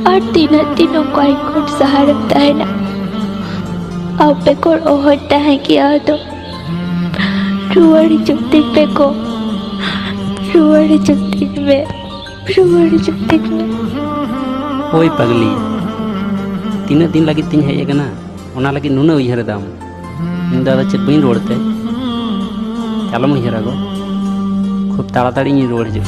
और तीनों तीनों कोई खुद सहारता है ना अब बेकोर ओहरता है किया तो रुआरी चुप्ती बेको रुआरी चुप्ती में ओय पगली तीना दिन लगी तीन हेज कना ओना लगी नुना उयहर दाम इन दादा चेत बइन रोड़ते चलो उयहर गो खूब ताड़ाताड़ी रोड़ हिजू